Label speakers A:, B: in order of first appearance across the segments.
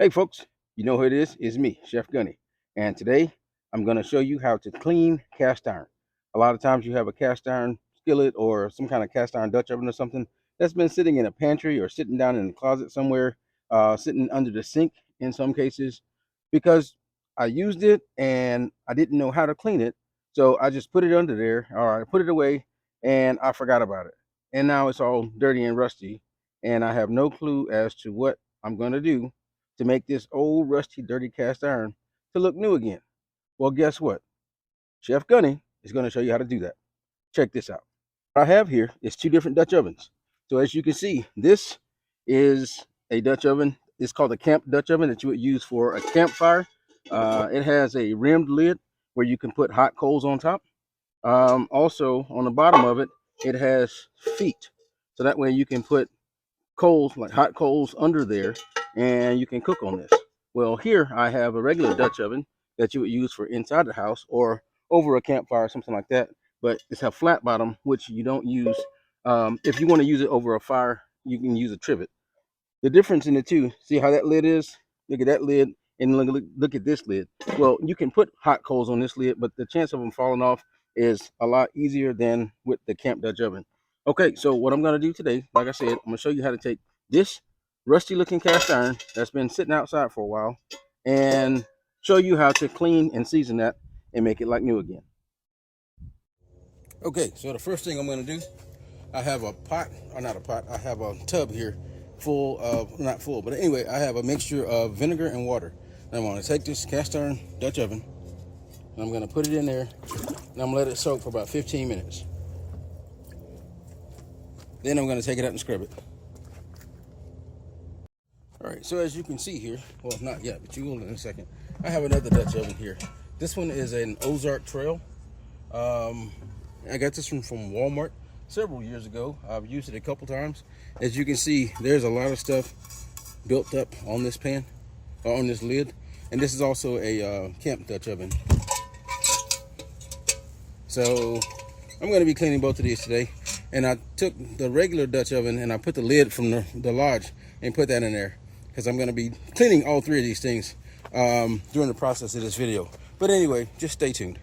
A: Hey folks, you know who it is? It's me, Chef Gunny. And today I'm going to show you how to clean cast iron. A lot of times you have a cast iron skillet or some kind of cast iron Dutch oven or something that's been sitting in a pantry or sitting down in the closet somewhere, sitting under the sink in some cases, because I used it and I didn't know how to clean it. So I just put it under there or I put it away and I forgot about it. And now it's all dirty and rusty and I have no clue as to what I'm going to do to make this old, rusty, dirty cast iron to look new again. Well, guess what? Chef Gunny is going to show you how to do that. Check this out. What I have here is two different Dutch ovens. So as you can see, this is a Dutch oven. It's called a camp Dutch oven that you would use for a campfire. It has a rimmed lid where you can put hot coals on top. Also, on the bottom of it, it has feet. So that way you can put coals, like hot coals, under there, and you can cook on this. Well, here I have a regular Dutch oven that you would use for inside the house or over a campfire or something like that. But it's a flat bottom, which you don't use. If you want to use it over a fire, you can use a trivet. The difference in the two, see how that lid is? Look at that lid and look at this lid. Well, you can put hot coals on this lid, but the chance of them falling off is a lot easier than with the Camp Dutch oven. Okay, so what I'm going to do today, like I said, I'm going to show you how to take this rusty looking cast iron that's been sitting outside for a while and show you how to clean and season that and make it like new again. Okay, so the first thing I'm going to do, I have a pot, or not a pot, I have a tub here full of, not full, but anyway, I have a mixture of vinegar and water. And I'm going to take this cast iron Dutch oven and I'm going to put it in there and I'm going to let it soak for about 15 minutes. Then I'm going to take it out and scrub it. All right, so as you can see here, well, not yet, but you will in a second. I have another Dutch oven here. This one is an Ozark Trail. I got this one from Walmart several years ago. I've used it a couple times. As you can see, there's a lot of stuff built up on this pan, or on this lid. And this is also a Camp Dutch oven. So I'm going to be cleaning both of these today. And I took the regular Dutch oven and I put the lid from the Lodge and put that in there, because I'm going to be cleaning all three of these things during the process of this video. But anyway, just stay tuned.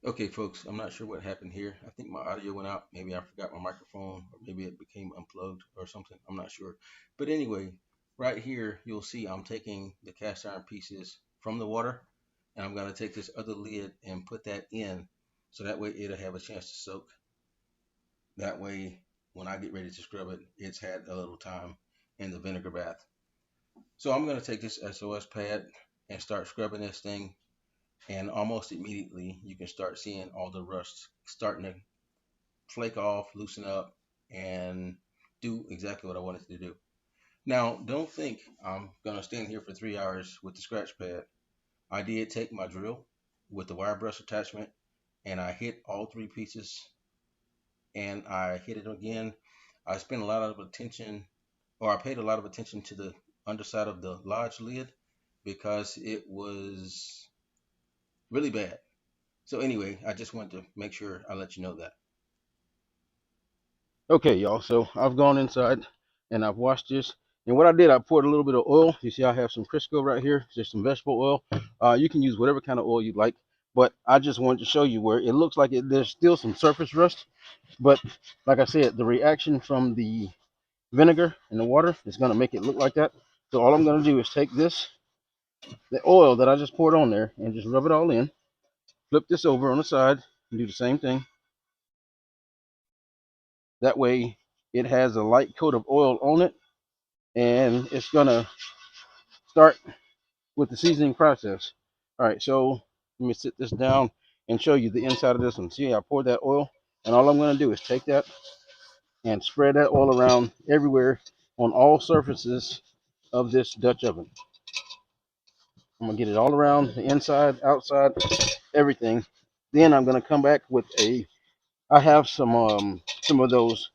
A: Okay, folks, I'm not sure what happened here. I think my audio went out. Maybe I forgot my microphone, or maybe it became unplugged or something. I'm not sure. But anyway, right here, you'll see I'm taking the cast iron pieces from the water, and I'm going to take this other lid and put that in, so that way it'll have a chance to soak. That way, when I get ready to scrub it, it's had a little time in the vinegar bath. So I'm going to take this SOS pad and start scrubbing this thing, and almost immediately you can start seeing all the rust starting to flake off, loosen up, and do exactly what I wanted to do. Now, don't think I'm going to stand here for 3 hours with the scratch pad. I did take my drill with the wire brush attachment and I hit all three pieces and I hit it again. I spent a lot of attention, or I paid a lot of attention to the underside of the Lodge lid because it was really bad. So anyway, I just wanted to make sure I let you know that. Okay, y'all, so I've gone inside and I've washed this. And what I did, I poured a little bit of oil. You see I have some Crisco right here. There's some vegetable oil. You can use whatever kind of oil you like. But I just wanted to show you where it looks like there's still some surface rust. But like I said, the reaction from the vinegar and the water is going to make it look like that. So all I'm going to do is take this, the oil that I just poured on there, and just rub it all in. Flip this over on the side and do the same thing. That way it has a light coat of oil on it, and it's going to start with the seasoning process. All right, so let me sit this down and show you the inside of this one. See, I poured that oil, and all I'm going to do is take that and spread that oil around everywhere on all surfaces of this Dutch oven. I'm gonna get it all around the inside, outside, everything. Then I'm gonna come back with I have some of those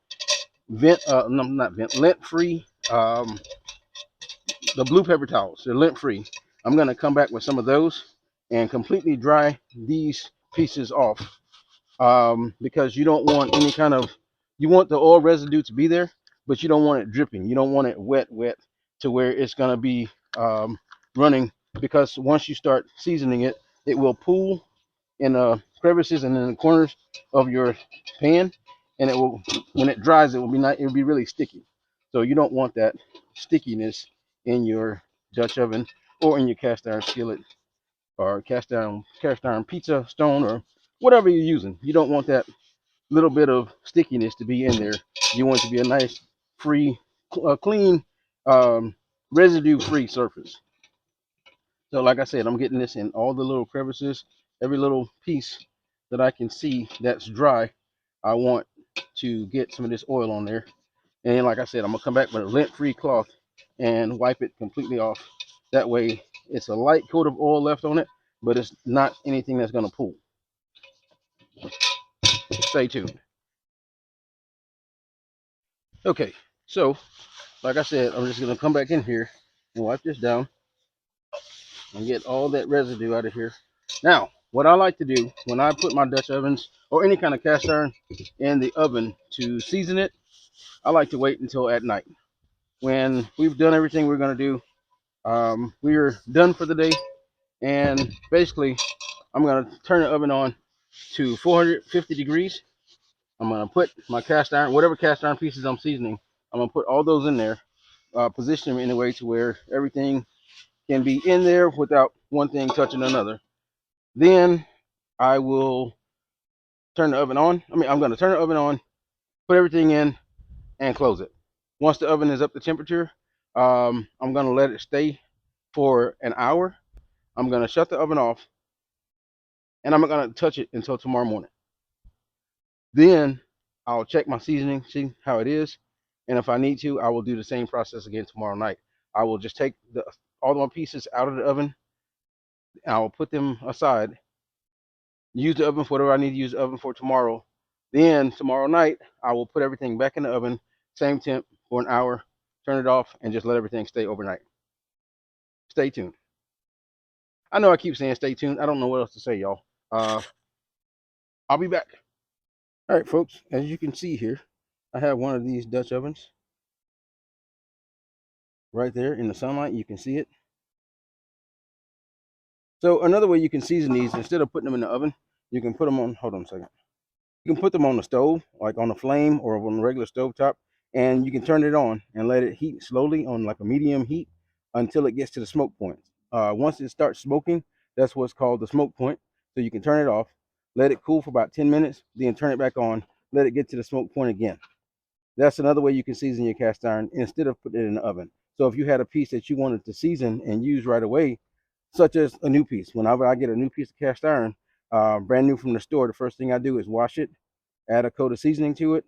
A: no, not vent, lint free, the blue paper towels. They're lint free. I'm gonna come back with some of those and completely dry these pieces off, because you don't want any kind of, you want the oil residue to be there, but you don't want it dripping. You don't want it wet to where it's going to be running, because once you start seasoning it, it will pool in the crevices and in the corners of your pan, and it will, when it dries, it will be not, it will be really sticky. So you don't want that stickiness in your Dutch oven or in your cast iron skillet or cast iron pizza stone or whatever you're using. You don't want that little bit of stickiness to be in there. You want it to be a nice, free, clean, residue-free surface. So like I said, I'm getting this in all the little crevices, every little piece that I can see that's dry. I want to get some of this oil on there. And like I said, I'm gonna come back with a lint-free cloth and wipe it completely off. That way it's a light coat of oil left on it, but it's not anything that's gonna pool. Stay tuned. Okay, so like I said, I'm just gonna come back in here and wipe this down and get all that residue out of here. Now, what I like to do when I put my Dutch ovens or any kind of cast iron in the oven to season it, I like to wait until at night. When we've done everything we're going to do, we're done for the day, and basically I'm going to turn the oven on to 450 degrees. I'm going to put my cast iron, whatever cast iron pieces I'm seasoning, I'm going to put all those in there, position them in a way to where everything can be in there without one thing touching another. Then I will turn the oven on. I'm going to turn the oven on, put everything in, and close it. Once the oven is up to temperature, I'm going to let it stay for an hour. I'm going to shut the oven off, and I'm not going to touch it until tomorrow morning. Then I'll check my seasoning, see how it is, and if I need to, I will do the same process again tomorrow night. I will just take all my pieces out of the oven. I'll put them aside, use the oven for whatever I need to use the oven for tomorrow. Then tomorrow night, I will put everything back in the oven, same temp, for an hour, turn it off, and just let everything stay overnight. Stay tuned. I know I keep saying stay tuned. I don't know what else to say, y'all. I'll be back. All right, folks, as you can see here, I have one of these Dutch ovens right there in the sunlight. You can see it. So another way you can season these, instead of putting them in the oven, you can put them on, hold on a second. You can put them on the stove, like on a flame or on a regular stove top, and you can turn it on and let it heat slowly on like a medium heat until it gets to the smoke point. Once it starts smoking, that's what's called the smoke point. So you can turn it off, let it cool for about 10 minutes, then turn it back on, let it get to the smoke point again. That's another way you can season your cast iron instead of putting it in the oven. So if you had a piece that you wanted to season and use right away, such as a new piece, whenever I get a new piece of cast iron, brand new from the store, the first thing I do is wash it, add a coat of seasoning to it,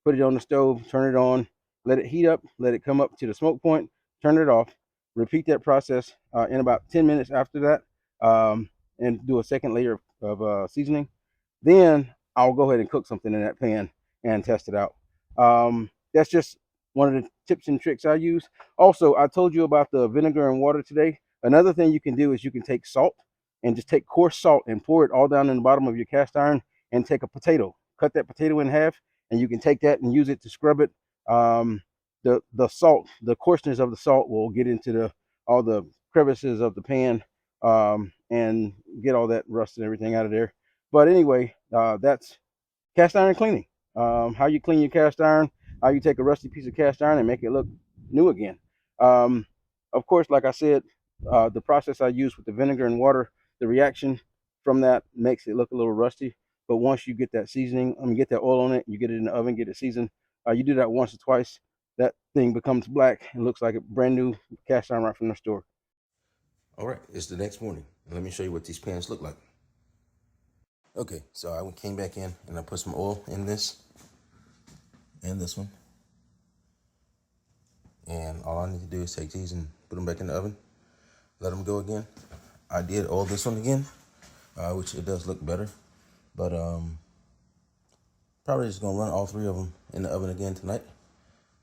A: put it on the stove, turn it on, let it heat up, let it come up to the smoke point, turn it off, repeat that process in about 10 minutes after that, and do a second layer of seasoning. Then I'll go ahead and cook something in that pan and test it out. That's just one of the tips and tricks I use. Also, I told you about the vinegar and water today. Another thing you can do is you can take salt and just take coarse salt and pour it all down in the bottom of your cast iron, and take a potato, cut that potato in half, and you can take that and use it to scrub it. The salt, the coarseness of the salt will get into all the crevices of the pan, and get all that rust and everything out of there. But anyway, that's cast iron cleaning. How you clean your cast iron, how you take a rusty piece of cast iron and make it look new again. Of course, like I said, the process I use with the vinegar and water, the reaction from that makes it look a little rusty. But once you get that seasoning, get that oil on it, you get it in the oven, get it seasoned. You do that once or twice, that thing becomes black and looks like a brand new cast iron right from the store. All right, it's the next morning. Let me show you what these pans look like. Okay, so I came back in and I put some oil in this and this one. And all I need to do is take these and put them back in the oven, let them go again. I did oil this one again, which it does look better, but probably just gonna run all three of them in the oven again tonight,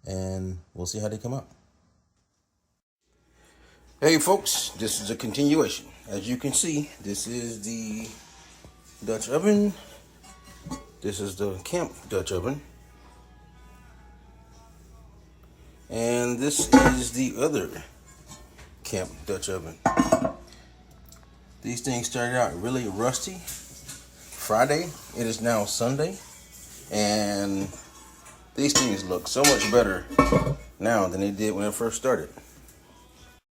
A: and we'll see how they come out. Hey folks, this is a continuation. As you can see, this is the Dutch oven. This is the Camp Dutch oven. And this is the other Kemp Dutch oven. These things started out really rusty Friday. It is now Sunday, and these things look so much better now than they did when it first started.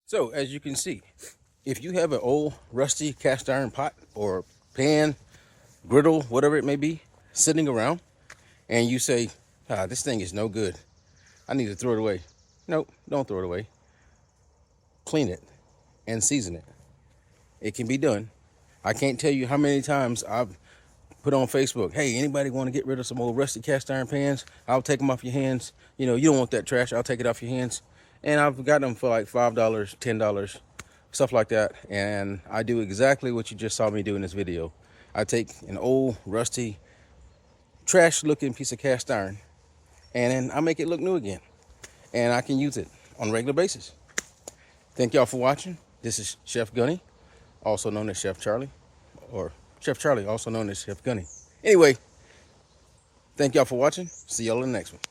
A: So as you can see, if you have an old rusty cast iron pot or pan, griddle, whatever it may be, sitting around, and you say, this thing is no good, I need to throw it away. Nope, don't throw it away. Clean it and season it. It can be done. I can't tell you how many times I've put on Facebook, hey, anybody want to get rid of some old rusty cast iron pans? I'll take them off your hands. You know, you don't want that trash. I'll take it off your hands. And I've got them for like $5, $10, stuff like that. And I do exactly what you just saw me do in this video. I take an old, rusty, trash-looking piece of cast iron, and then I make it look new again. And I can use it on a regular basis. Thank y'all for watching. This is Chef Gunny, also known as Chef Charlie, or Chef Charlie, also known as Chef Gunny. Anyway, thank y'all for watching. See y'all in the next one.